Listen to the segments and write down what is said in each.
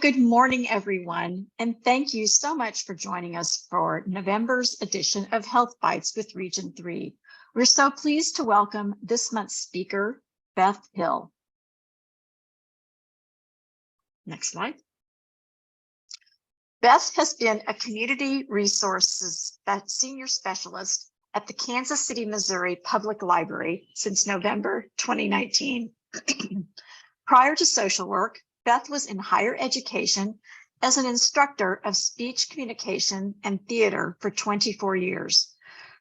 good morning, everyone, and thank you so much for joining us for November's edition of Health Bites with Region 3. We're so pleased to welcome this month's speaker, Beth Hill. Next slide. Beth has been a community resources senior specialist at the Kansas City, Missouri Public Library since November 2019. Prior to social work, Beth was in higher education as an instructor of speech communication and theater for 24 years.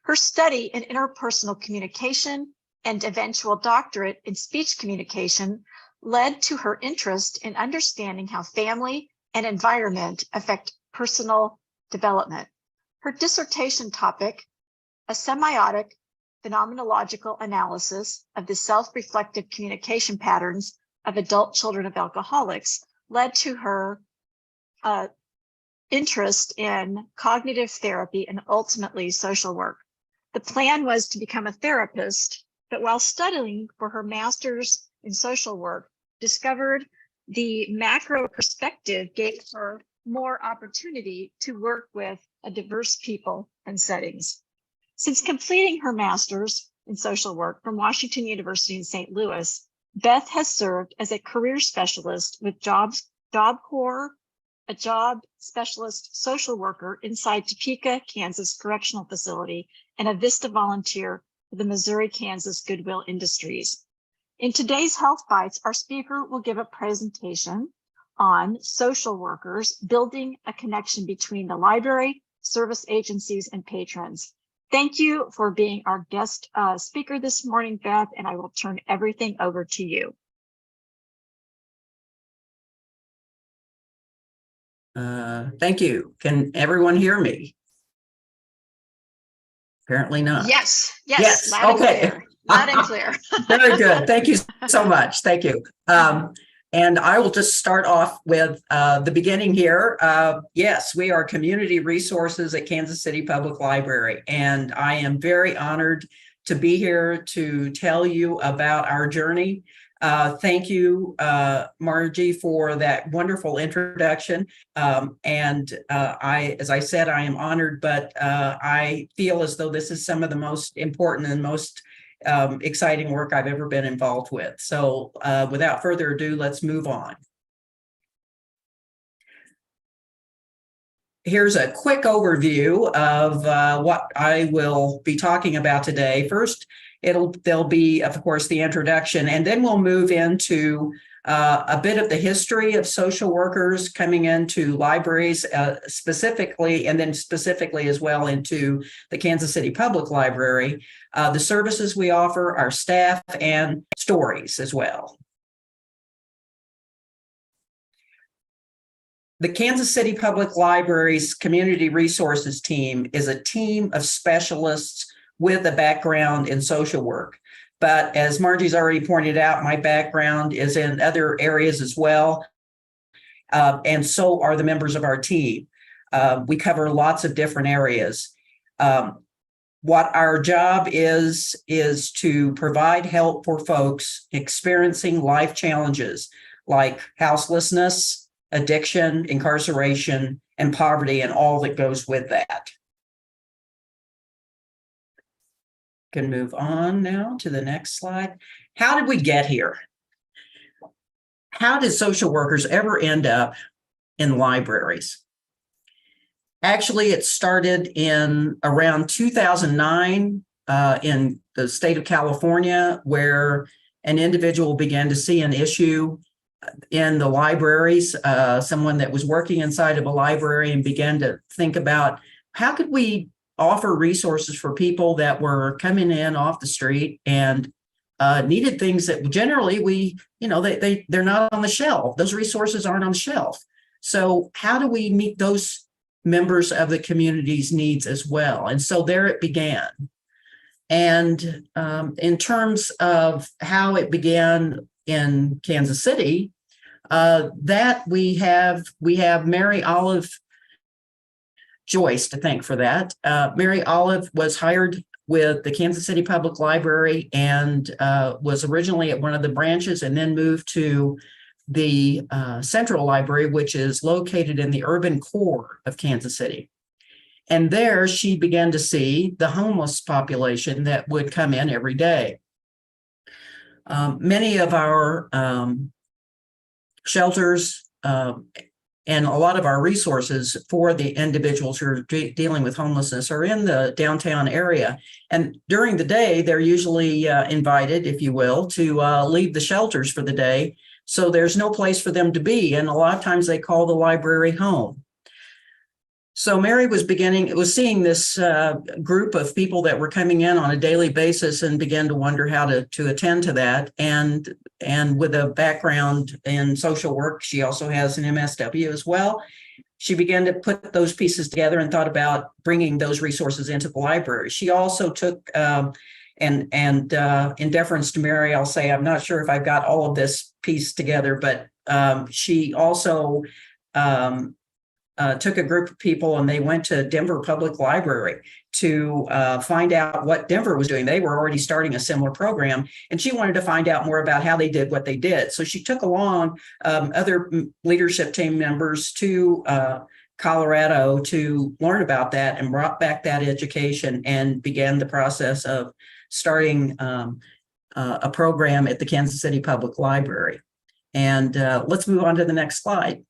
Her study in interpersonal communication and eventual doctorate in speech communication led to her interest in understanding how family and environment affect personal development. Her dissertation topic, a semiotic phenomenological analysis of the self-reflective communication patterns of adult children of alcoholics, led to her interest in cognitive therapy and ultimately social work. The plan was to become a therapist, but while studying for her master's in social work, discovered the macro perspective gave her more opportunity to work with a diverse people and settings. Since completing her master's in social work from Washington University in St. Louis, Beth has served as a career specialist with Job Corps, a job specialist social worker inside Topeka, Kansas Correctional Facility, and a VISTA volunteer for the Missouri-Kansas Goodwill Industries. In today's Health Bites, our speaker will give a presentation on social workers building a connection between the library, service agencies, and patrons. Thank you for being our guest speaker this morning, Beth, and I will turn everything over to you. Thank you. Can everyone hear me? Apparently not. Yes. Loud okay. And clear. Loud and clear. Very good. Thank you so much. Thank you. And I will just start off with the beginning here. Yes, we are community resources at Kansas City Public Library, and I am very honored to be here to tell you about our journey. Thank you, Margie, for that wonderful introduction. As I said, I am honored, but I feel as though this is some of the most important and most exciting work I've ever been involved with. So without further ado, let's move on. Here's a quick overview of what I will be talking about today. First, there'll be, of course, the introduction, and then we'll move into a bit of the history of social workers coming into libraries specifically, and then specifically as well into the Kansas City Public Library, the services we offer, our staff, and stories as well. The Kansas City Public Library's Community Resources Team is a team of specialists with a background in social work. But as Margie's already pointed out, my background is in other areas as well, and so are the members of our team. We cover lots of different areas. What our job is to provide help for folks experiencing life challenges like houselessness, addiction, incarceration, and poverty, and all that goes with that. Can move on now to the next slide. How did we get here? How did social workers ever end up in libraries? Actually, it started in around 2009 in the state of California, where an individual began to see an issue in the libraries, someone that was working inside of a library, and began to think about how could we offer resources for people that were coming in off the street and needed things that generally they're not on the shelf. Those resources aren't on the shelf. So how do we meet those members of the community's needs as well? And so there it began. And in terms of how it began in Kansas City, that we have Mary Olive Joyce to thank for that. Mary Olive was hired with the Kansas City Public Library and was originally at one of the branches and then moved to the Central Library, which is located in the urban core of Kansas City. And there she began to see the homeless population that would come in every day. Many of our shelters and a lot of our resources for the individuals who are dealing with homelessness are in the downtown area. And during the day, they're usually invited, if you will, to leave the shelters for the day. So there's no place for them to be. And a lot of times they call the library home. So Mary was seeing this group of people that were coming in on a daily basis and began to wonder how to attend to that. And with a background in social work, she also has an MSW as well. She began to put those pieces together and thought about bringing those resources into the library. She also took, in deference to Mary, I'll say, I'm not sure if I've got all of this piece together, but she also took a group of people and they went to Denver Public Library to find out what Denver was doing. They were already starting a similar program, and she wanted to find out more about how they did what they did. So she took along other leadership team members to Colorado to learn about that and brought back that education and began the process of starting a program at the Kansas City Public Library. And let's move on to the next slide.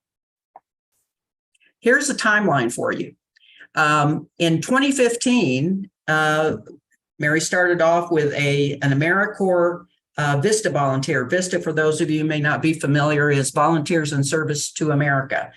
Here's a timeline for you. In 2015, Mary started off with an AmeriCorps VISTA volunteer. VISTA, for those of you who may not be familiar, is Volunteers in Service to America.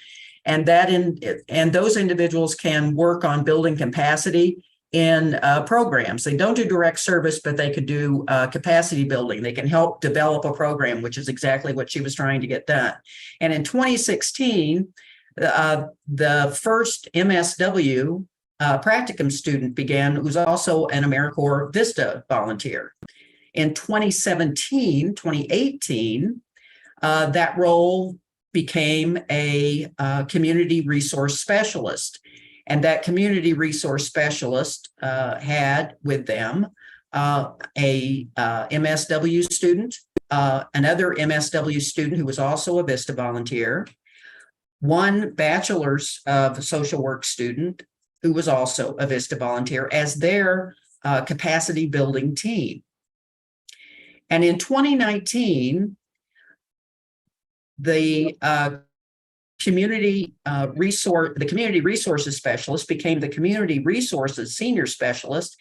And those individuals can work on building capacity in programs. They don't do direct service, but they could do capacity building. They can help develop a program, which is exactly what she was trying to get done. And in 2016, the first MSW practicum student began, who was also an AmeriCorps VISTA volunteer. In 2018, that role became a community resource specialist. And that community resource specialist had with them a MSW student, another MSW student who was also a VISTA volunteer, one bachelor's of social work student who was also a VISTA volunteer as their capacity building team. And in 2019, the community resources specialist became the community resources senior specialist.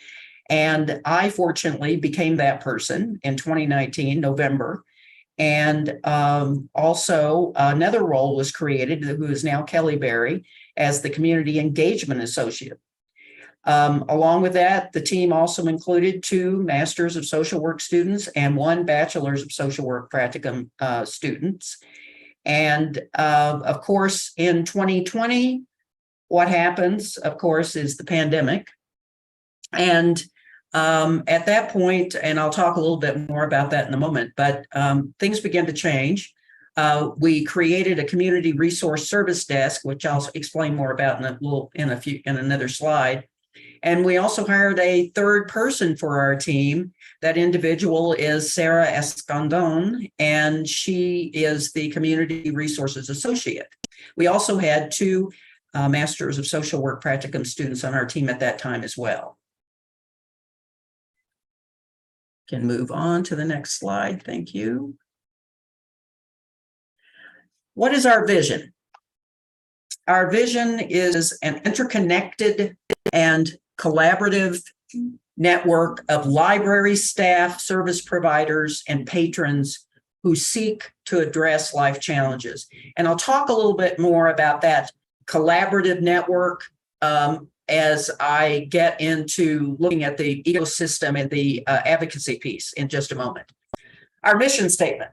And I fortunately became that person in 2019, November. And also another role was created, who is now Kelly Berry, as the community engagement associate. Along with that, the team also included 2 Masters of Social Work students and 1 Bachelor's of Social Work practicum students. And of course, in 2020, what happens, of course, is the pandemic. And at that point, and I'll talk a little bit more about that in a moment, but things began to change. We created a community resource service desk, which I'll explain more about in another slide. And we also hired a third person for our team. That individual is Sarah Escondon, and she is the community resources associate. We also had 2 Masters of Social Work practicum students on our team at that time as well. Can move on to the next slide. Thank you. What is our vision? Our vision is an interconnected and collaborative network of library staff, service providers, and patrons who seek to address life challenges. And I'll talk a little bit more about that collaborative network as I get into looking at the ecosystem and the advocacy piece in just a moment. Our mission statement.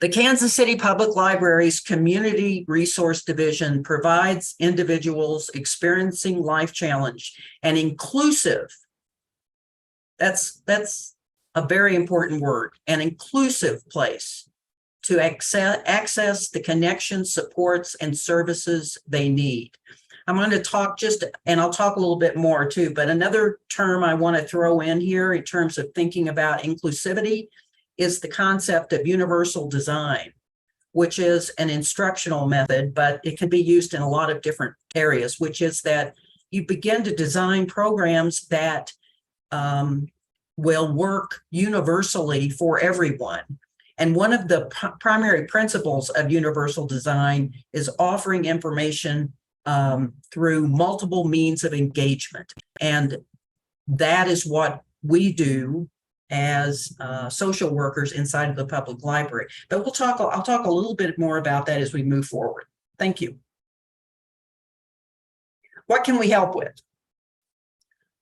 The Kansas City Public Library's Community Resource Division provides individuals experiencing life challenge an inclusive, that's a very important word, an inclusive place to access the connections, supports, and services they need. I'm going to talk and I'll talk a little bit more too, but another term I want to throw in here in terms of thinking about inclusivity is the concept of universal design. which is an instructional method, but it can be used in a lot of different areas, which is that you begin to design programs that will work universally for everyone. And one of the primary principles of universal design is offering information through multiple means of engagement. And that is what we do as social workers inside of the public library. But I'll talk a little bit more about that as we move forward. Thank you. What can we help with?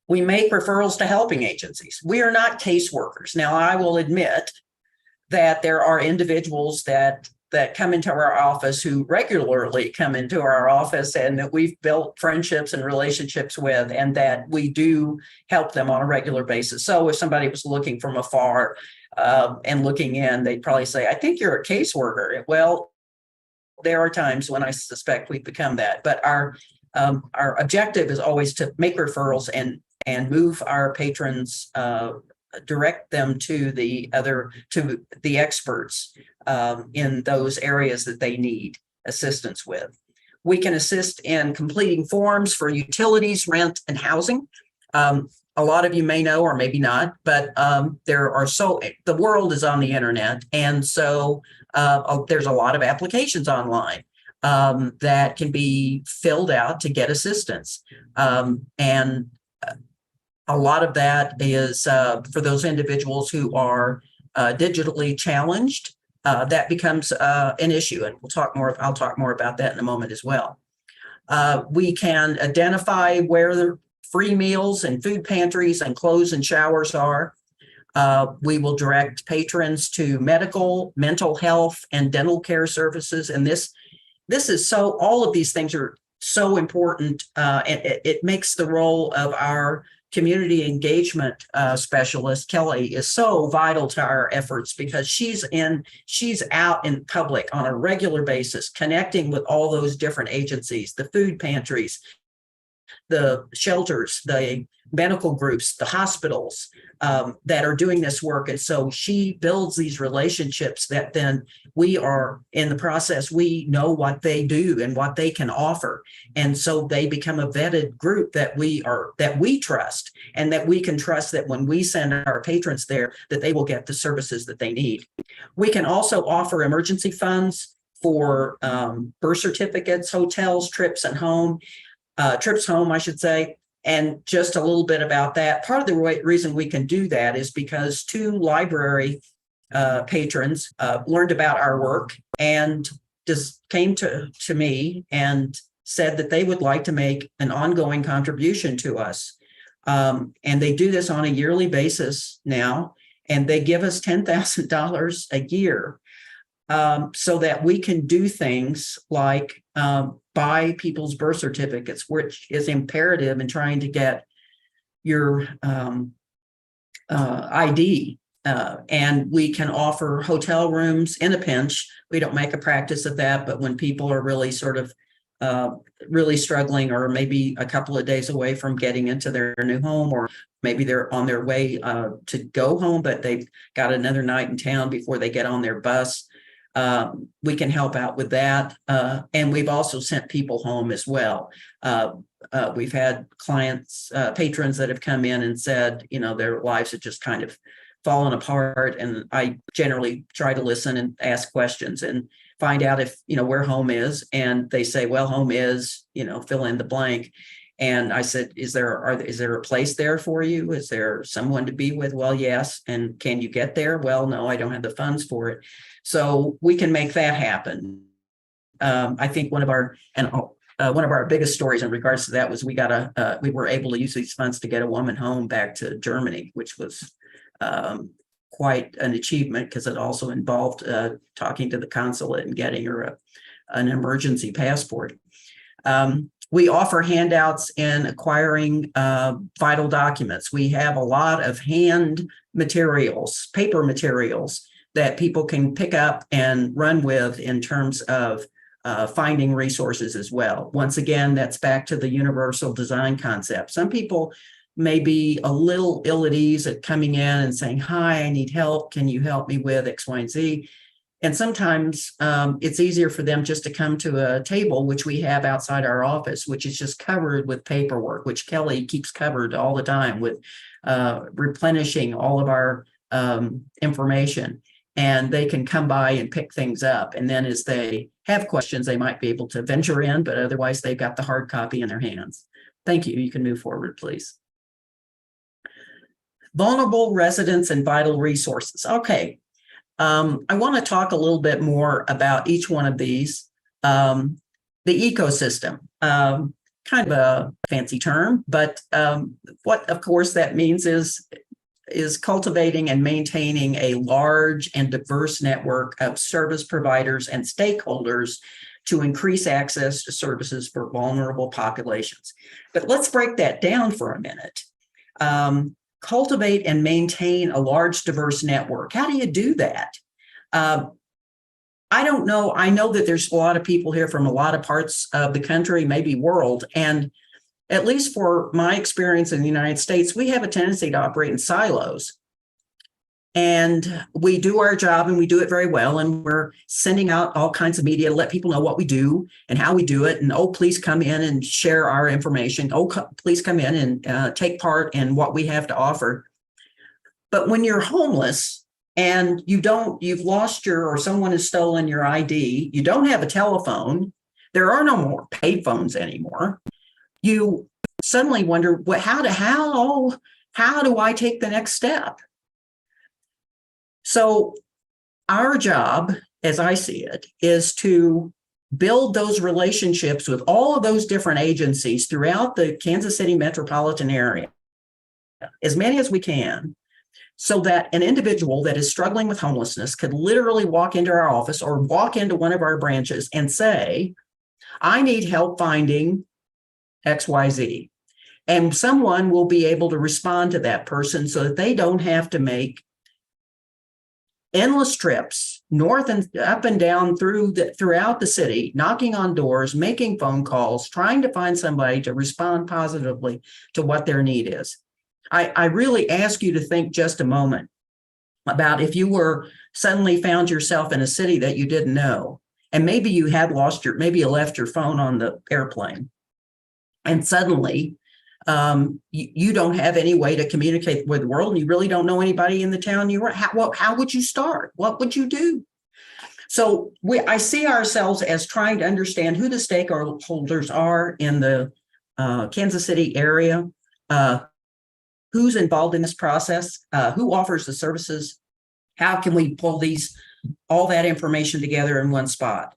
We make referrals to helping agencies. We are not caseworkers. Now, I will admit that there are individuals that come into our office who regularly come into our office and that we've built friendships and relationships with, and that we do help them on a regular basis. So if somebody was looking from afar and looking in, they'd probably say, I think you're a caseworker. Well, there are times when I suspect we've become that, but our objective is always to make referrals and move our patrons, direct them to the experts in those areas that they need assistance with. We can assist in completing forms for utilities, rent, and housing. A lot of you may know, or maybe not, but the world is on the internet, and so there's a lot of applications online that can be filled out to get assistance, and a lot of that is for those individuals who are digitally challenged. That becomes an issue, and I'll talk more about that in a moment as well. We can identify where the free meals and food pantries and clothes and showers are. We will direct patrons to medical, mental health, and dental care services. And this is so, all of these things are so important. And it makes the role of our community engagement specialist, Kelly, is so vital to our efforts, because she's out in public on a regular basis, connecting with all those different agencies, the food pantries, the shelters, the medical groups, the hospitals that are doing this work. And so she builds these relationships that then we are in the process, we know what they do and what they can offer. And so they become a vetted group that we trust, and that we can trust that when we send our patrons there, that they will get the services that they need. We can also offer emergency funds for birth certificates, hotels, trips home, I should say. And just a little bit about that. Part of the reason we can do that is because 2 library patrons learned about our work and just came to me and said that they would like to make an ongoing contribution to us. And they do this on a yearly basis now, and they give us $10,000 a year so that we can do things like buy people's birth certificates, which is imperative in trying to get your ID. And we can offer hotel rooms in a pinch. We don't make a practice of that, but when people are really sort of really struggling, or maybe a couple of days away from getting into their new home, or maybe they're on their way to go home, but they've got another night in town before they get on their bus, we can help out with that. And we've also sent people home as well. We've had patrons that have come in and said, their lives have just kind of fallen apart. And I generally try to listen and ask questions and find out if, where home is. And they say, well, home is, fill in the blank. And I said, is there a place there for you? Is there someone to be with? Well, yes. And can you get there? Well, no, I don't have the funds for it. So we can make that happen. I think one of our biggest stories in regards to that was we were able to use these funds to get a woman home back to Germany, which was quite an achievement, because it also involved talking to the consulate and getting her an emergency passport. We offer handouts in acquiring vital documents. We have a lot of hand materials, paper materials, that people can pick up and run with in terms of finding resources as well. Once again, that's back to the universal design concept. Some people may be a little ill at ease at coming in and saying, hi, I need help. Can you help me with X, Y, and Z? And sometimes it's easier for them just to come to a table, which we have outside our office, which is just covered with paperwork, which Kelly keeps covered all the time with replenishing all of our information. And they can come by and pick things up. And then as they have questions, they might be able to venture in, but otherwise they've got the hard copy in their hands. Thank you. You can move forward, please. Vulnerable residents and vital resources. Okay. I want to talk a little bit more about each one of these. The ecosystem, kind of a fancy term, but what, of course, that means is cultivating and maintaining a large and diverse network of service providers and stakeholders to increase access to services for vulnerable populations. But let's break that down for a minute. Cultivate and maintain a large, diverse network. How do you do that? I don't know. I know that there's a lot of people here from a lot of parts of the country, maybe world. And at least for my experience in the United States, we have a tendency to operate in silos. And we do our job and we do it very well. And we're sending out all kinds of media to let people know what we do and how we do it. And, oh, please come in and share our information. Oh, please come in and take part in what we have to offer. But when you're homeless and you've lost or someone has stolen your ID, you don't have a telephone, there are no more pay phones anymore. You suddenly wonder, how do I take the next step? So our job, as I see it, is to build those relationships with all of those different agencies throughout the Kansas City metropolitan area, as many as we can, so that an individual that is struggling with homelessness could literally walk into our office or walk into one of our branches and say, I need help finding XYZ. And someone will be able to respond to that person so that they don't have to make endless trips north and up and down throughout the city, knocking on doors, making phone calls, trying to find somebody to respond positively to what their need is. I really ask you to think just a moment about if you were suddenly found yourself in a city that you didn't know, and maybe you had maybe you left your phone on the airplane, and suddenly you don't have any way to communicate with the world, and you really don't know anybody in the town you were. How would you start? What would you do? So I see ourselves as trying to understand who the stakeholders are in the Kansas City area, who's involved in this process, who offers the services, how can we pull all that information together in one spot.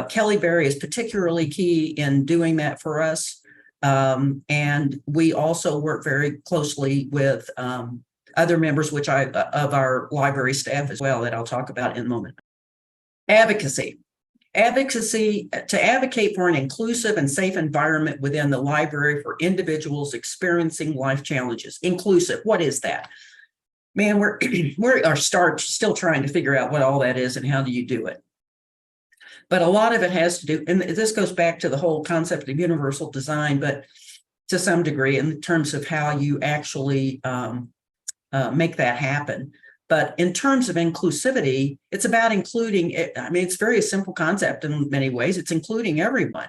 Kelly Berry is particularly key in doing that for us. And we also work very closely with other members, of our library staff as well, that I'll talk about in a moment. Advocacy to advocate for an inclusive and safe environment within the library for individuals experiencing life challenges. Inclusive, what is that? Man, we're still trying to figure out what all that is and how do you do it. But a lot of it has to do, and this goes back to the whole concept of universal design, but to some degree in terms of how you actually make that happen. But in terms of inclusivity, it's about including, it's a very simple concept in many ways. It's including everyone.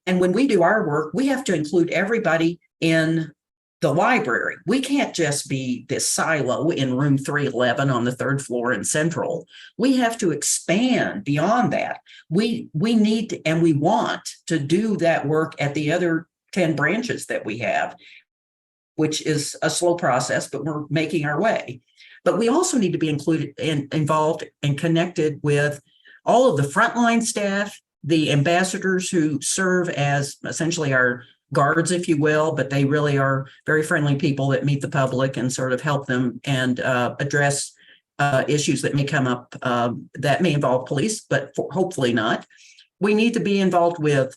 And when we do our work, we have to include everybody in the library. We can't just be this silo in room 311 on the third floor in Central. We have to expand beyond that. We need to, and we want to do that work at the other 10 branches that we have, which is a slow process, but we're making our way. But we also need to be involved and connected with all of the frontline staff, the ambassadors who serve as essentially our guards, if you will, but they really are very friendly people that meet the public and sort of help them and address issues that may come up that may involve police, but hopefully not. We need to be involved with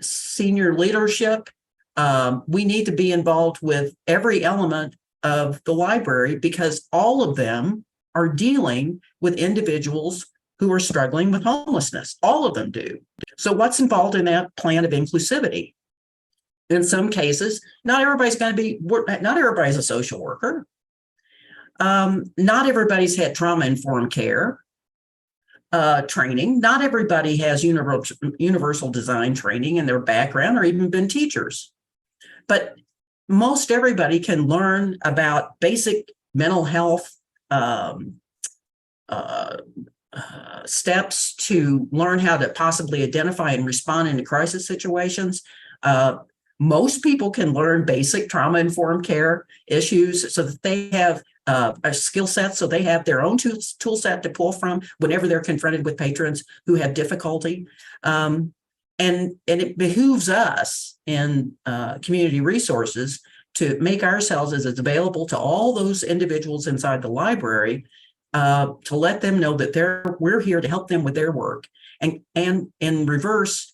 senior leadership. We need to be involved with every element of the library because all of them are dealing with individuals who are struggling with homelessness. All of them do. So what's involved in that plan of inclusivity? In some cases, not everybody's a social worker. Not everybody's had trauma-informed care training. Not everybody has universal design training in their background or even been teachers. But most everybody can learn about basic mental health steps to learn how to possibly identify and respond into crisis situations. Most people can learn basic trauma-informed care issues so that they have a skill set, so they have their own tool set to pull from whenever they're confronted with patrons who have difficulty. And it behooves us in community resources to make ourselves as available to all those individuals inside the library, to let them know that we're here to help them with their work, and in reverse,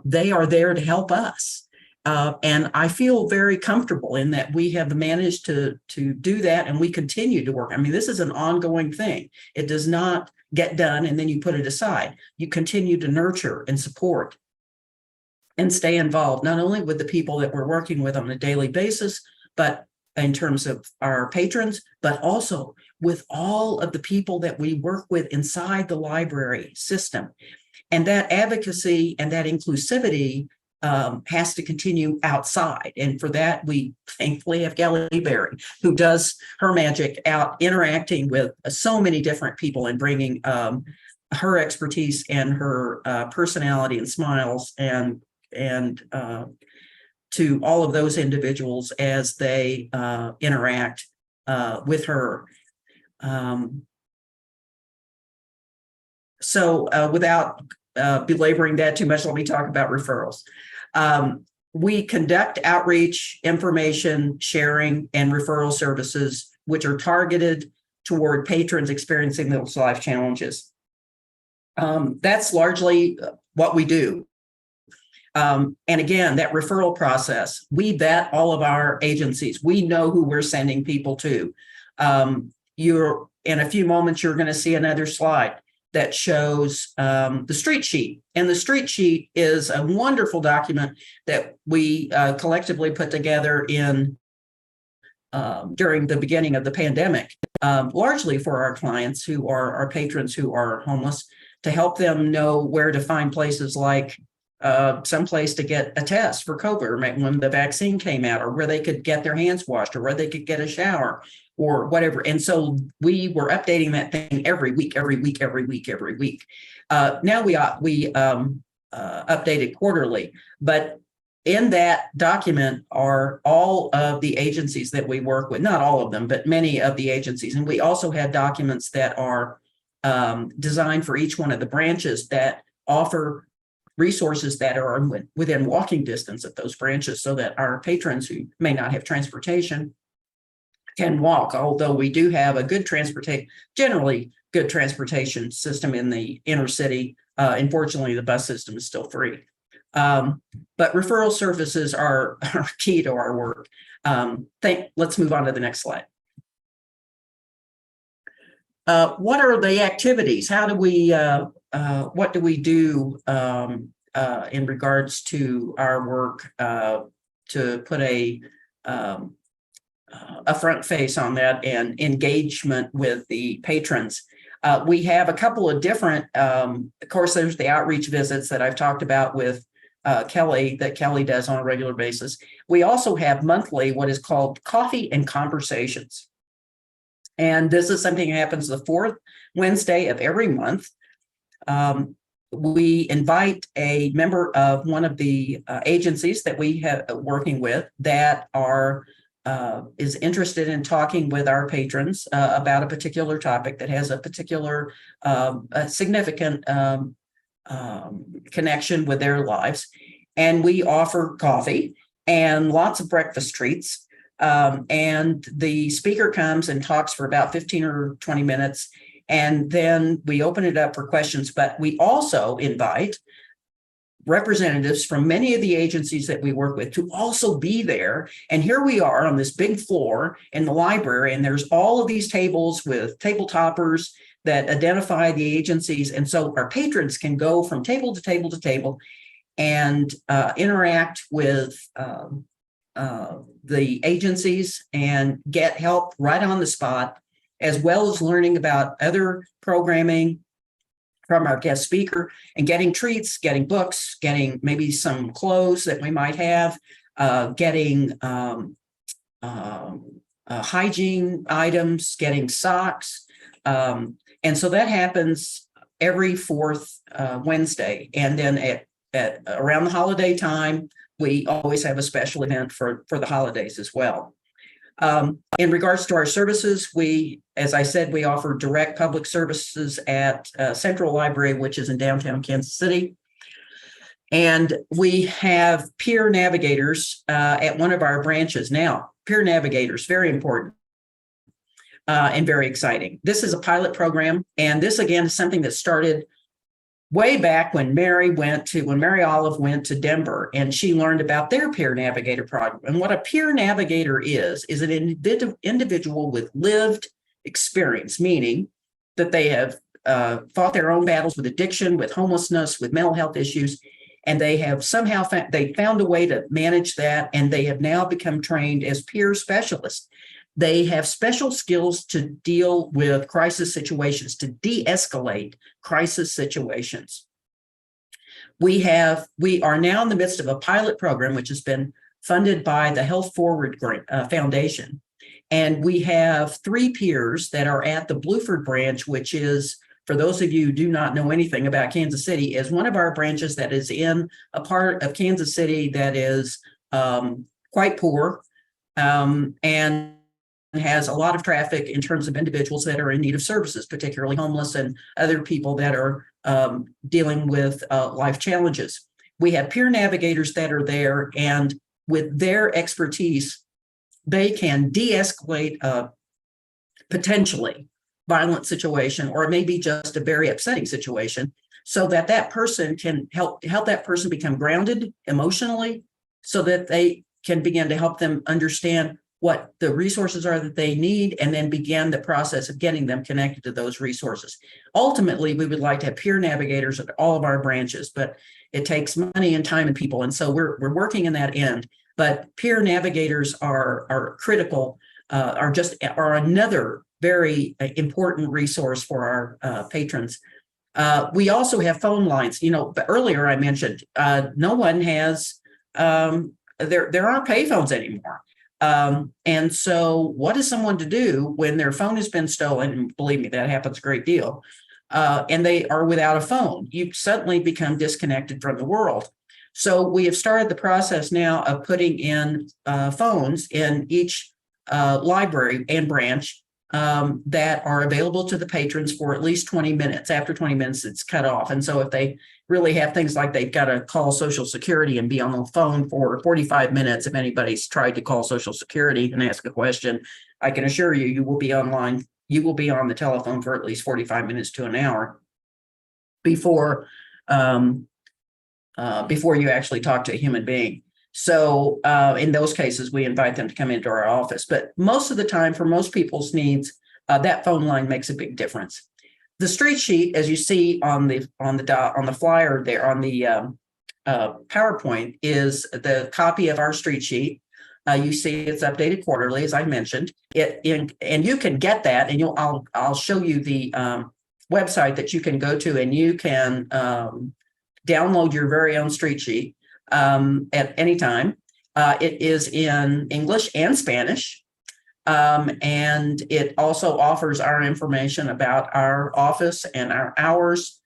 they are there to help us. And I feel very comfortable in that we have managed to do that, and we continue to work. I mean, this is an ongoing thing. It does not get done and then you put it aside. You continue to nurture and support and stay involved, not only with the people that we're working with on a daily basis, but in terms of our patrons, but also with all of the people that we work with inside the library system. And that advocacy and that inclusivity has to continue outside. And for that, we thankfully have Kelly Berry, who does her magic out interacting with so many different people and bringing her expertise and her personality and smiles and to all of those individuals as they interact with her. So without belaboring that too much, let me talk about referrals. We conduct outreach, information sharing, and referral services, which are targeted toward patrons experiencing those life challenges. That's largely what we do. And again, that referral process, we vet all of our agencies. We know who we're sending people to. In a few moments, you're going to see another slide that shows the street sheet. And the street sheet is a wonderful document that we collectively put together during the beginning of the pandemic, largely for our clients who are our patrons who are homeless, to help them know where to find places like someplace to get a test for COVID when the vaccine came out, or where they could get their hands washed, or where they could get a shower, or whatever. And so we were updating that thing every week. Now we update it quarterly, but in that document are all of the agencies that we work with, not all of them, but many of the agencies. And we also have documents that are designed for each one of the branches that offer resources that are within walking distance of those branches, so that our patrons who may not have transportation can walk, although we do have a generally good transportation system in the inner city. Unfortunately, the bus system is still free. But referral services are key to our work. Let's move on to the next slide. What are the activities? How do we, what do we do in regards to our work to put a front face on that and engagement with the patrons? We have a couple of different, of course, there's the outreach visits that I've talked about with Kelly, that Kelly does on a regular basis. We also have monthly what is called Coffee and Conversations. And this is something that happens the fourth Wednesday of every month. We invite a member of one of the agencies that we have working with that is interested in talking with our patrons about a particular topic that has a particular significant connection with their lives. And we offer coffee and lots of breakfast treats. And the speaker comes and talks for about 15 or 20 minutes. And then we open it up for questions, but we also invite representatives from many of the agencies that we work with to also be there. And here we are on this big floor in the library, and there's all of these tables with table toppers that identify the agencies. And so our patrons can go from table to table to table and interact with the agencies and get help right on the spot as well as learning about other programming from our guest speaker and getting treats, getting books, getting maybe some clothes that we might have, getting hygiene items, getting socks. And so that happens every fourth Wednesday. And then at around the holiday time, we always have a special event for the holidays as well. In regards to our services, as I said, we offer direct public services at Central Library, which is in downtown Kansas City. And we have peer navigators at one of our branches. Now, peer navigators, very important and very exciting. This is a pilot program. And this, again, is something that started way back when Mary Olive went to Denver, and she learned about their peer navigator program. And what a peer navigator is an individual with lived experience, meaning that they have fought their own battles with addiction, with homelessness, with mental health issues, and they have somehow found a way to manage that, and they have now become trained as peer specialists. They have special skills to deal with crisis situations, to de-escalate crisis situations. We are now in the midst of a pilot program, which has been funded by the Health Forward Foundation. And we have 3 peers that are at the Bluford branch, which is, for those of you who do not know anything about Kansas City, is one of our branches that is in a part of Kansas City that is quite poor and has a lot of traffic in terms of individuals that are in need of services, particularly homeless and other people that are dealing with life challenges. We have peer navigators that are there, and with their expertise, they can de-escalate a potentially violent situation, or maybe just a very upsetting situation, so that that person can help that person become grounded emotionally, so that they can begin to help them understand what the resources are that they need, and then begin the process of getting them connected to those resources. Ultimately, we would like to have peer navigators at all of our branches, but it takes money and time and people. And so we're working in that end. But peer navigators are critical, are another very important resource for our patrons. We also have phone lines. But earlier I mentioned no one has, there aren't payphones anymore. And so what is someone to do when their phone has been stolen? And believe me, that happens a great deal. And they are without a phone. You suddenly become disconnected from the world. So we have started the process now of putting in phones in each library and branch that are available to the patrons for at least 20 minutes. After 20 minutes, it's cut off. And so if they really have things like they've got to call Social Security and be on the phone for 45 minutes, if anybody's tried to call Social Security and ask a question, I can assure you, you will be online. You will be on the telephone for at least 45 minutes to an hour before you actually talk to a human being. So in those cases, we invite them to come into our office. But most of the time, for most people's needs, that phone line makes a big difference. The street sheet, as you see on the flyer there on the PowerPoint, is the copy of our street sheet. You see it's updated quarterly, as I mentioned. And you can get that, and I'll show you the website that you can go to, and you can download your very own street sheet at any time. It is in English and Spanish. And it also offers our information about our office and our hours,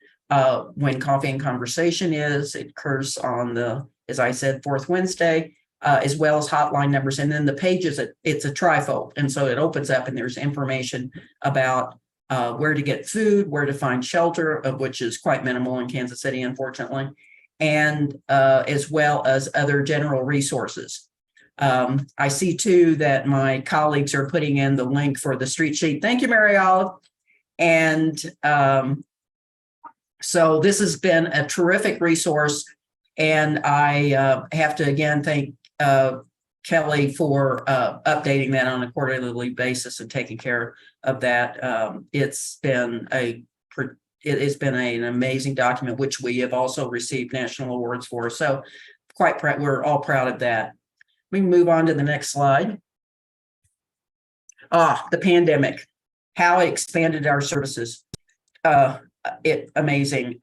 when Coffee and Conversation is. It occurs on as I said, fourth Wednesday, as well as hotline numbers. And then the pages, it's a trifold. And so it opens up and there's information about where to get food, where to find shelter, of which is quite minimal in Kansas City, unfortunately, and as well as other general resources. I see too that my colleagues are putting in the link for the street sheet. Thank you, Mary Olive. And so this has been a terrific resource. And I have to again thank Kelly for updating that on a quarterly basis and taking care of that. It has been an amazing document, which we have also received national awards for. So quite proud. We're all proud of that. We can move on to the next slide. The pandemic how it expanded our services. Amazing.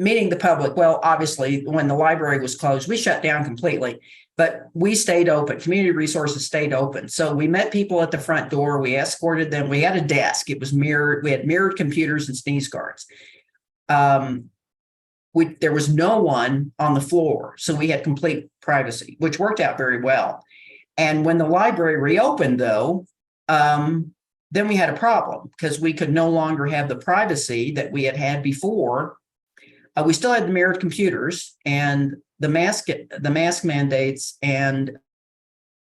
Meeting the public. Well, obviously, when the library was closed, we shut down completely, but we stayed open. Community resources stayed open. So we met people at the front door. We escorted them. We had a desk. It was mirrored. We had mirrored computers and sneeze guards. There was no one on the floor, so we had complete privacy, which worked out very well. And when the library reopened, though, then we had a problem because we could no longer have the privacy that we had had before. We still had the mirrored computers and the mask mandates, and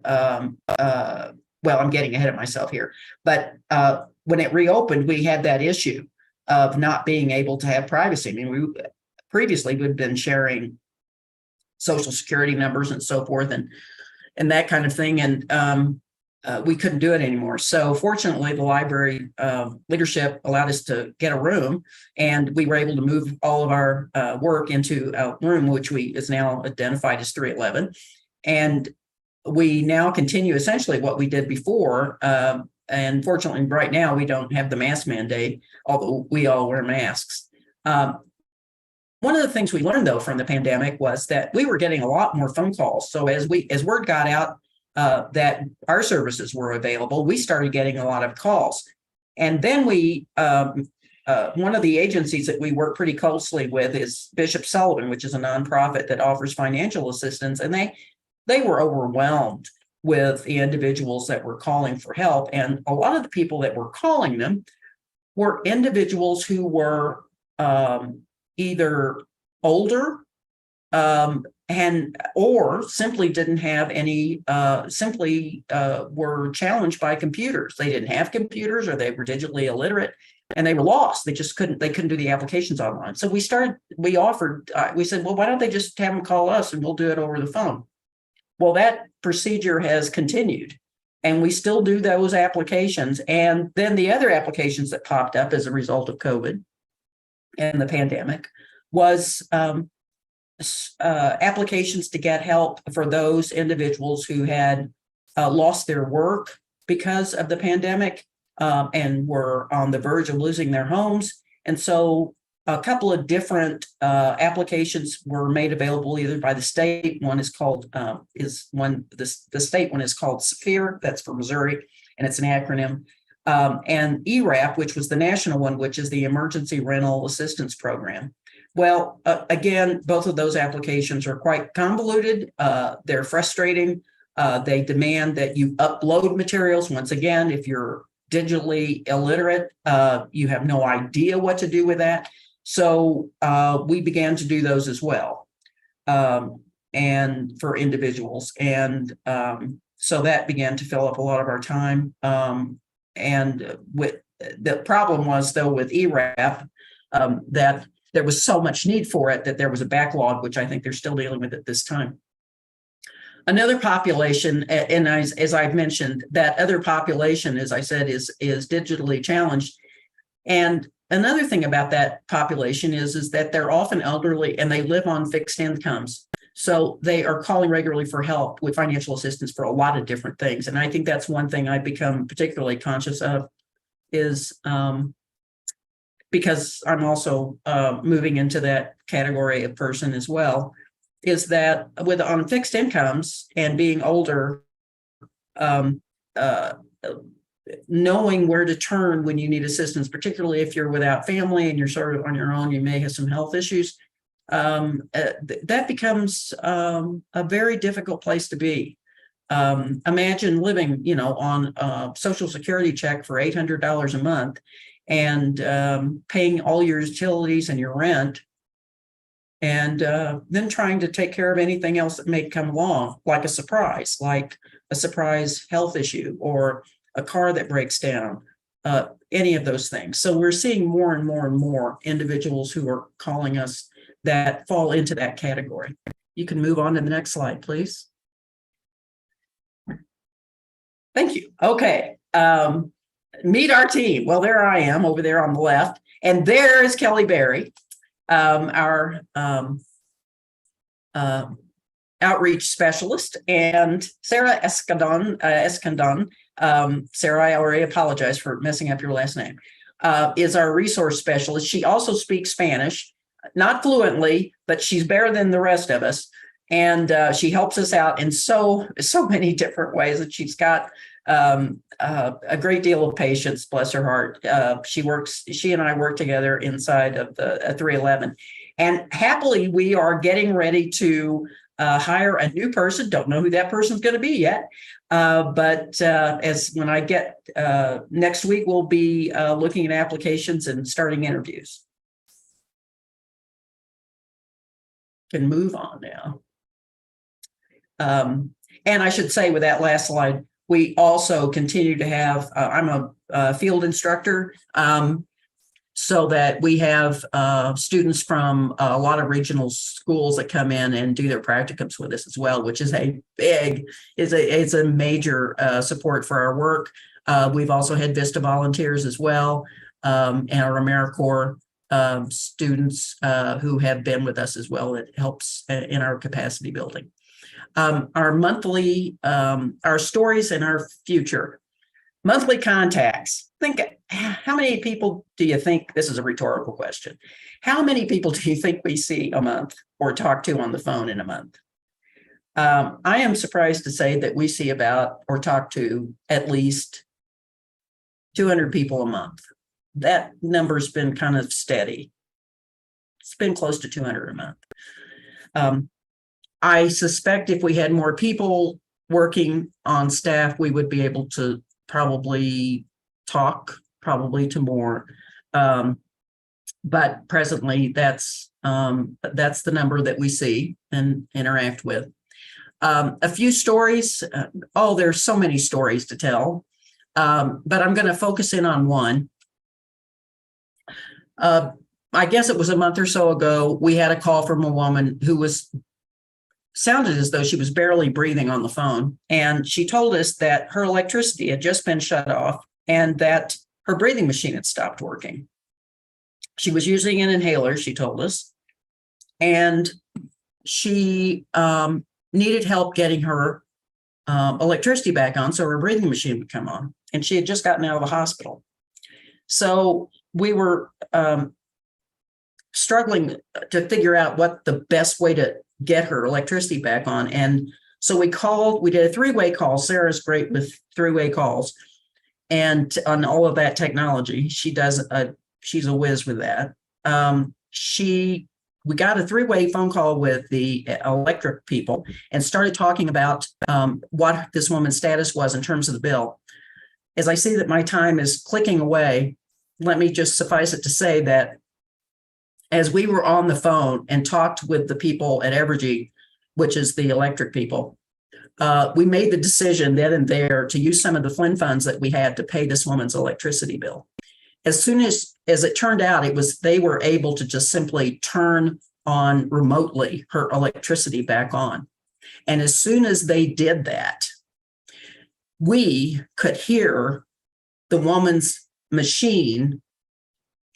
well, I'm getting ahead of myself here. But when it reopened, we had that issue of not being able to have privacy. I mean, previously we'd been sharing social security numbers and so forth, and that kind of thing, and we couldn't do it anymore. So fortunately, the library leadership allowed us to get a room, and we were able to move all of our work into a room, which is now identified as 311. And we now continue essentially what we did before. And fortunately, right now, we don't have the mask mandate, although we all wear masks. One of the things we learned, though, from the pandemic was that we were getting a lot more phone calls. So as word got out that our services were available, we started getting a lot of calls. And then one of the agencies that we work pretty closely with is Bishop Sullivan, which is a nonprofit that offers financial assistance. And they were overwhelmed with the individuals that were calling for help. And a lot of the people that were calling them were individuals who were either older or simply didn't have any, were challenged by computers. They didn't have computers, or they were digitally illiterate, and they were lost. They couldn't do the applications online. So we said, well, why don't they just have them call us and we'll do it over the phone? Well, that procedure has continued, and we still do those applications. And then the other applications that popped up as a result of COVID and the pandemic was applications to get help for those individuals who had lost their work because of the pandemic and were on the verge of losing their homes. And so a couple of different applications were made available either by the state. One is called the state one is called SPHERE, that's for Missouri, and it's an acronym. And ERAP, which was the national one, which is the Emergency Rental Assistance Program. Well, again, both of those applications are quite convoluted. They're frustrating. They demand that you upload materials. Once again, if you're digitally illiterate, you have no idea what to do with that. So we began to do those as well, and for individuals. And so that began to fill up a lot of our time. And with the problem was, though, with ERAP, that there was so much need for it that there was a backlog, which I think they're still dealing with at this time. Another population, and as I've mentioned, that other population, as I said, is digitally challenged. And another thing about that population is that they're often elderly and they live on fixed incomes. So they are calling regularly for help with financial assistance for a lot of different things. And I think that's one thing I've become particularly conscious of, is because I'm also moving into that category of person as well, is that on fixed incomes and being older, knowing where to turn when you need assistance, particularly if you're without family and you're sort of on your own, you may have some health issues. That becomes a very difficult place to be. Imagine living, on a Social Security check for $800 a month and paying all your utilities and your rent, and then trying to take care of anything else that may come along, like a surprise health issue or a car that breaks down, any of those things. So we're seeing more and more and more individuals who are calling us that fall into that category. You can move on to the next slide, please. Thank you. Okay. Meet our team. Well, there I am over there on the left, and there is Kelly Berry, our outreach specialist, and Sarah Escandon. Sarah, I already apologize for messing up your last name. Is our resource specialist. She also speaks Spanish, not fluently, but she's better than the rest of us. And she helps us out in so many different ways. And she's got a great deal of patience, bless her heart. She and I work together inside of the 311. And happily, we are getting ready to hire a new person. Don't know who that person's going to be yet. But as when I get next week, we'll be looking at applications and starting interviews. Can move on now. And I should say with that last slide, we also continue to have, I'm a field instructor, so that we have students from a lot of regional schools that come in and do their practicums with us as well, which is it's a major support for our work. We've also had VISTA volunteers as well, and our AmeriCorps students who have been with us as well. It helps in our capacity building. Our monthly, our stories and our future. Monthly contacts. Think, how many people do you think, this is a rhetorical question, how many people do you think we see a month or talk to on the phone in a month? I am surprised to say that we see about or talk to at least 200 people a month. That number's been kind of steady. It's been close to 200 a month. I suspect if we had more people working on staff, we would be able to probably talk to more. But presently that's the number that we see and interact with. A few stories. There's so many stories to tell. But I'm going to focus in on one. I guess it was a month or so ago, we had a call from a woman who sounded as though she was barely breathing on the phone. And she told us that her electricity had just been shut off and that her breathing machine had stopped working. She was using an inhaler, she told us, and she needed help getting her electricity back on so her breathing machine would come on. And she had just gotten out of the hospital. So we were struggling to figure out what the best way to get her electricity back on. And so we did a three-way call. Sarah's great with three-way calls and on all of that technology. She's a whiz with that. We got a three-way phone call with the electric people and started talking about what this woman's status was in terms of the bill. As I see that my time is clicking away, let me just suffice it to say that as we were on the phone and talked with the people at Evergy, which is the electric people, we made the decision then and there to use some of the Flynn funds that we had to pay this woman's electricity bill. As soon as it turned out, they were able to just simply turn on remotely her electricity back on. And as soon as they did that, we could hear the woman's machine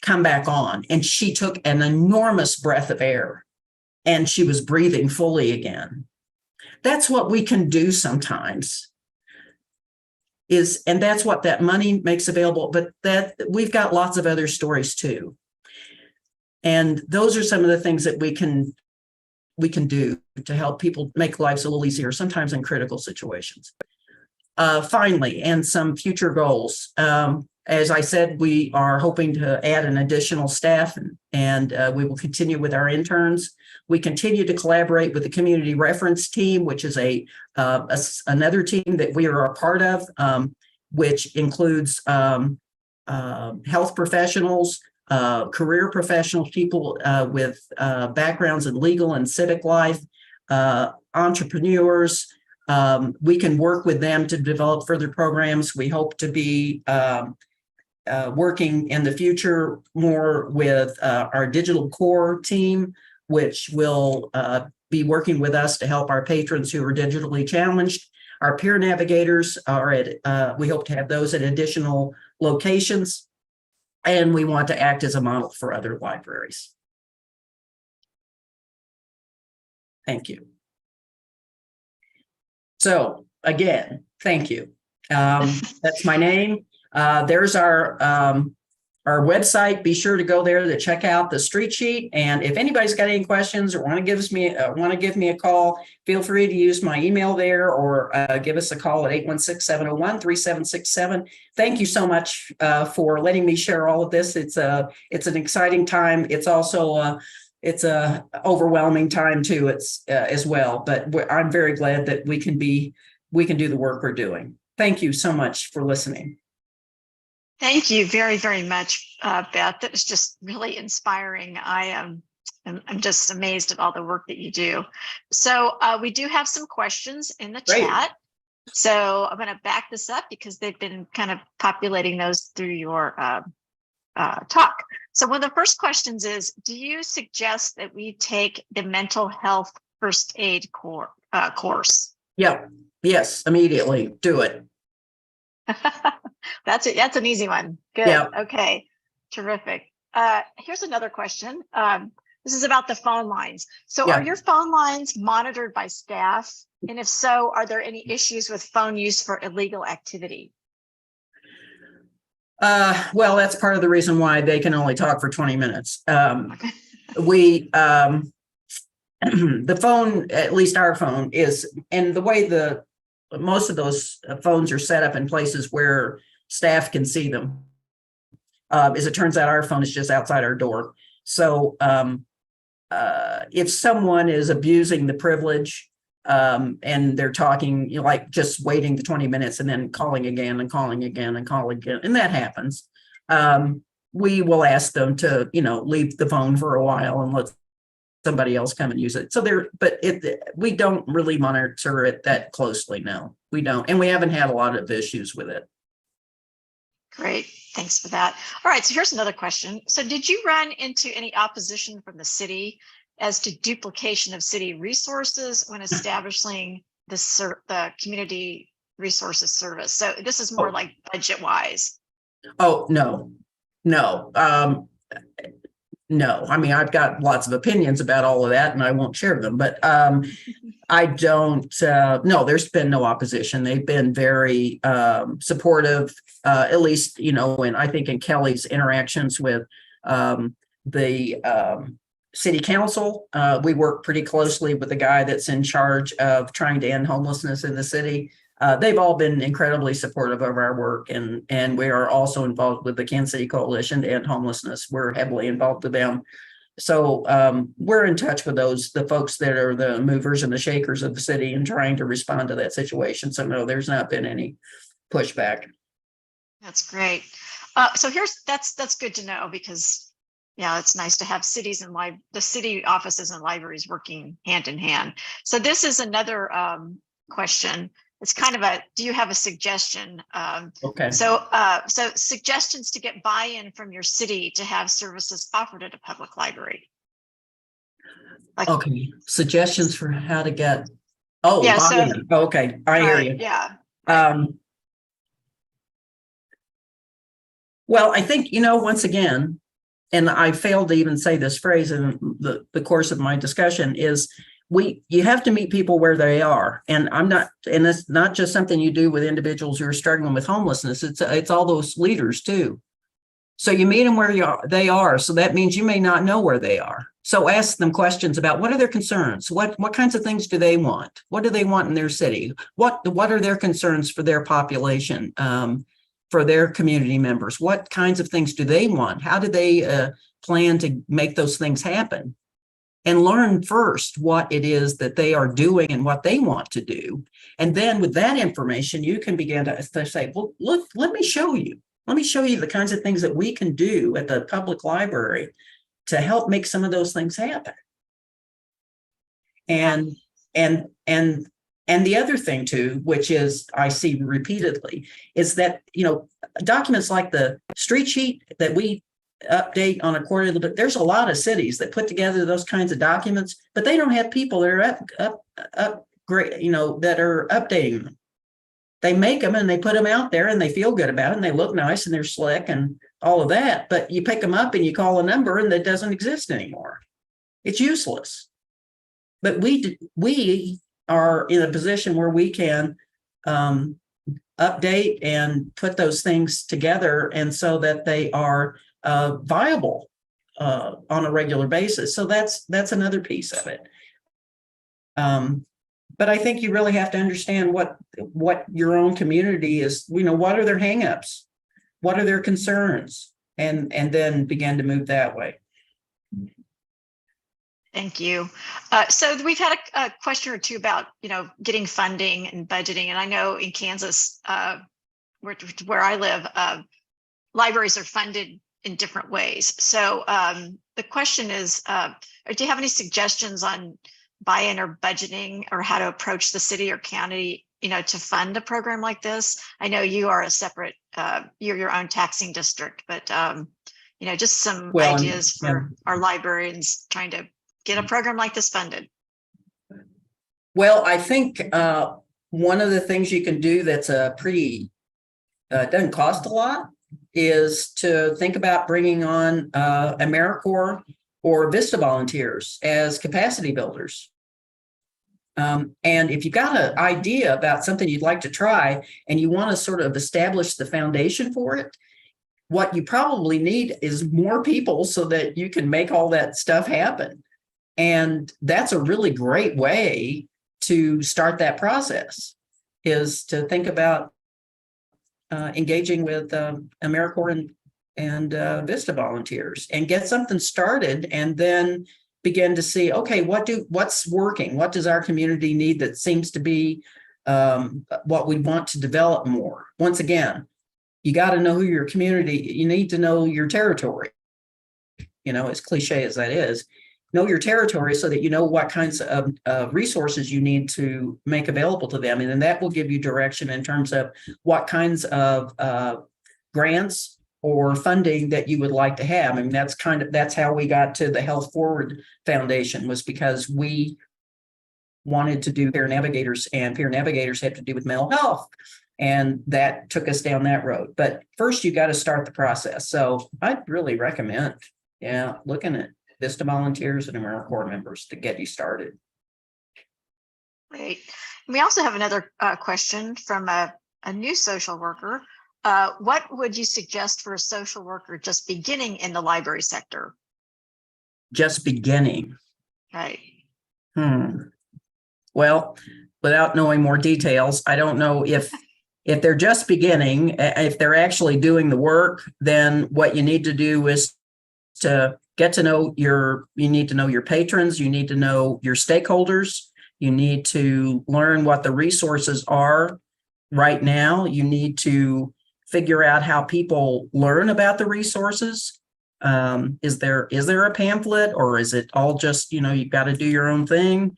come back on, and she took an enormous breath of air and she was breathing fully again. That's what we can do sometimes, and that's what that money makes available. But that we've got lots of other stories too. And those are some of the things that we can do to help people make lives a little easier, sometimes in critical situations. Finally, and some future goals. As I said, we are hoping to add an additional staff, and we will continue with our interns. We continue to collaborate with the community reference team, which is another team that we are a part of, which includes health professionals, career professionals, people with backgrounds in legal and civic life, entrepreneurs. We can work with them to develop further programs. We hope to be working in the future more with our digital core team, which will be working with us to help our patrons who are digitally challenged. Our peer navigators are we hope to have those at additional locations, and we want to act as a model for other libraries. Thank you. So again, thank you. That's my name. There's our website. Be sure to go there to check out the street sheet. And if anybody's got any questions or want to give me a call, feel free to use my email there or give us a call at 816-701-3767. Thank you so much for letting me share all of this. It's an exciting time. It's also it's a overwhelming time too. It's as well, but I'm very glad that we can do the work we're doing. Thank you so much for listening. Thank you very, very much, Beth. That was just really inspiring. I'm just amazed at all the work that you do. So we do have some questions in the Great. chat. So I'm going to back this up because they've been kind of populating those through your talk. So one of the first questions is, do you suggest that we take the mental health first aid course? Yeah. Yes. Immediately. Do it. That's it. That's an easy one. Good. Yeah. Okay. Terrific. Here's another question. This is about the phone lines. So Yeah. Are your phone lines monitored by staff? And if so, are there any issues with phone use for illegal activity? Well, that's part of the reason why they can only talk for 20 minutes. Okay. The phone, at least our phone is, and the way most of those phones are set up in places where staff can see them, as it turns out, our phone is just outside our door. So if someone is abusing the privilege and they're talking, like just waiting the 20 minutes and then calling again and calling again and calling again, and that happens, we will ask them to, leave the phone for a while and let somebody else come and use it. So we don't really monitor it that closely. No, we don't. And we haven't had a lot of issues with it. Great. Thanks for that. All right. So here's another question. So did you run into any opposition from the city as to duplication of city resources when establishing the community resources service? So this is more like budget wise. Oh, no. No, I mean, I've got lots of opinions about all of that and I won't share them, but I don't, no, there's been no opposition. They've been very supportive, at least, and I think in Kelly's interactions with the city council, we work pretty closely with the guy that's in charge of trying to end homelessness in the city. They've all been incredibly supportive of our work, and we are also involved with the Kansas City Coalition to End Homelessness. We're heavily involved with them. So we're in touch with the folks that are the movers and the shakers of the city and trying to respond to that situation. So no, there's not been any pushback. That's great. So that's good to know, because it's nice to have cities and the city offices and libraries working hand in hand. So this is another question. It's kind of do you have a suggestion? Okay. So suggestions to get buy-in from your city to have services offered at a public library. Okay. Suggestions for how to get, buy-in. Okay. I hear you. Yeah. Well, I think, once again, and I failed to even say this phrase in the course of my discussion, is you have to meet people where they are. And it's not just something you do with individuals who are struggling with homelessness. It's all those leaders too. So you meet them where they are. So that means you may not know where they are. So ask them questions about what are their concerns? What kinds of things do they want? What do they want in their city? What are their concerns for their population, for their community members? What kinds of things do they want? How do they plan to make those things happen? And learn first what it is that they are doing and what they want to do. And then with that information, you can begin to say, well, look, let me show you. Let me show you the kinds of things that we can do at the public library to help make some of those things happen. And the other thing too, which is I see repeatedly, is that, documents like the street sheet that we update on a quarterly, but there's a lot of cities that put together those kinds of documents, but they don't have people that are that are updating them. They make them and they put them out there and they feel good about it and they look nice and they're slick and all of that, but you pick them up and you call a number and that doesn't exist anymore. It's useless. But we are in a position where we can update and put those things together, and so that they are viable on a regular basis. So that's another piece of it. But I think you really have to understand what your own community is, what are their hangups? What are their concerns? And then begin to move that way. Thank you. So we've had a question or two about, getting funding and budgeting. And I know in Kansas, where I live, libraries are funded in different ways. So the question is, do you have any suggestions on buy-in or budgeting, or how to approach the city or county, to fund a program like this? I know you are a separate, you're your own taxing district, but just some ideas for our librarians trying to get a program like this funded. Well, I think one of the things you can do that's a pretty doesn't cost a lot is to think about bringing on AmeriCorps or Vista volunteers as capacity builders. And if you've got an idea about something you'd like to try and you want to sort of establish the foundation for it, what you probably need is more people so that you can make all that stuff happen. And that's a really great way to start that process, is to think about engaging with AmeriCorps and Vista volunteers and get something started, and then begin to see, okay, what's working? What does our community need that seems to be what we want to develop more? Once again, you got to know who your community, you need to know your territory, as cliche as that is. Know your territory so that you know what kinds of resources you need to make available to them. And then that will give you direction in terms of what kinds of grants or funding that you would like to have. I mean, that's how we got to the Health Forward Foundation, was because we wanted to do peer navigators, and peer navigators had to do with mental health. And that took us down that road. But first, you got to start the process. So I'd really recommend, looking at Vista volunteers and AmeriCorps members to get you started. Great. We also have another question from a new social worker. What would you suggest for a social worker just beginning in the library sector? Just beginning. Right. Well, without knowing more details, I don't know if they're just beginning. If they're actually doing the work, then what you need to do is to get to know you need to know your patrons, you need to know your stakeholders, you need to learn what the resources are right now, you need to figure out how people learn about the resources. Is there a pamphlet, or is it all just, you've got to do your own thing?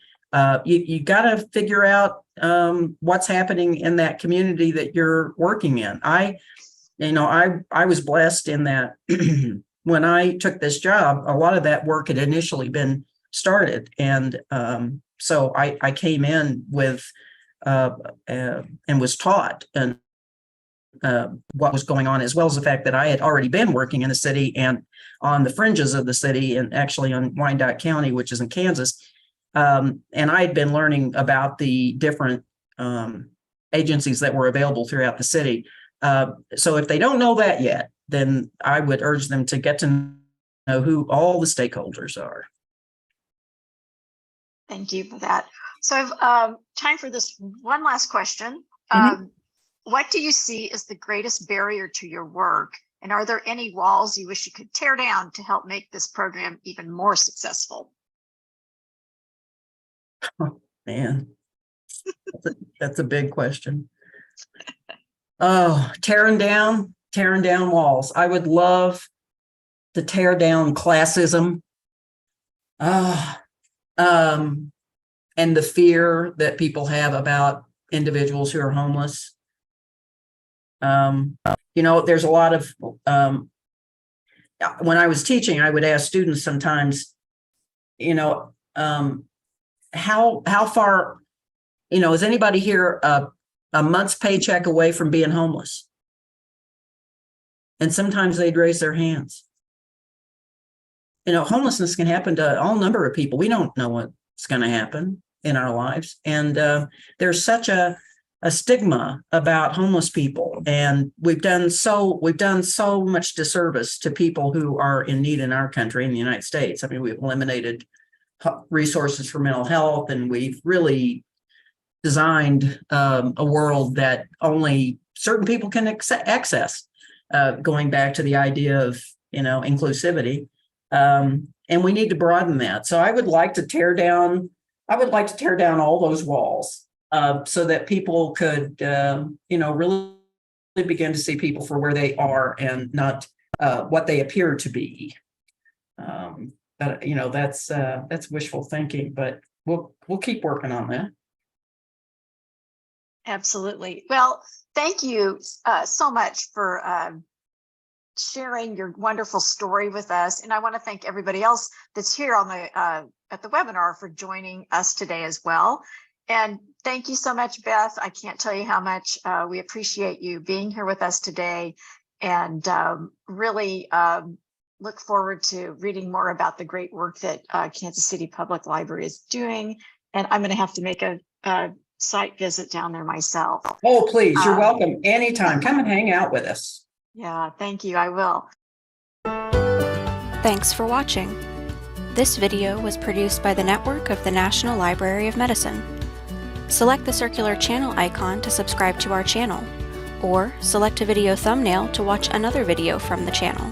You got to figure out what's happening in that community that you're working in. I was blessed in that when I took this job, a lot of that work had initially been started. And so I came in with and was taught and what was going on, as well as the fact that I had already been working in the city and on the fringes of the city, and actually on Wyandotte County, which is in Kansas. And I had been learning about the different agencies that were available throughout the city. So if they don't know that yet, then I would urge them to get to know who all the stakeholders are. Thank you for that. So I've time for this one last question. What do you see as the greatest barrier to your work? And are there any walls you wish you could tear down to help make this program even more successful? Oh, man, that's a big question. Oh, tearing down walls. I would love to tear down classism, and the fear that people have about individuals who are homeless. There's a lot of, when I was teaching, I would ask students sometimes, how far, is anybody here a month's paycheck away from being homeless? And sometimes they'd raise their hands. Homelessness can happen to all number of people. We don't know what's going to happen. in our lives. And there's such a stigma about homeless people, and we've done so much disservice to people who are in need in our country, in the United States. I mean, we've eliminated resources for mental health, and we've really designed a world that only certain people can access, going back to the idea of, inclusivity. And we need to broaden that. So I would like to tear down all those walls, so that people could, really begin to see people for where they are and not what they appear to be. But that's wishful thinking, but we'll keep working on that. Absolutely. Well, thank you so much for sharing your wonderful story with us. And I want to thank everybody else that's here on the at the webinar for joining us today as well. And thank you so much, Beth. I can't tell you how much we appreciate you being here with us today, and really look forward to reading more about the great work that Kansas City Public Library is doing. And I'm going to have to make a site visit down there myself. Oh, please, you're welcome anytime. Come and hang out with us. Yeah, thank you. I will. Thanks for watching. This video was produced by the network of the National Library of Medicine. Select the circular channel icon to subscribe to our channel, or select a video thumbnail to watch another video from the channel.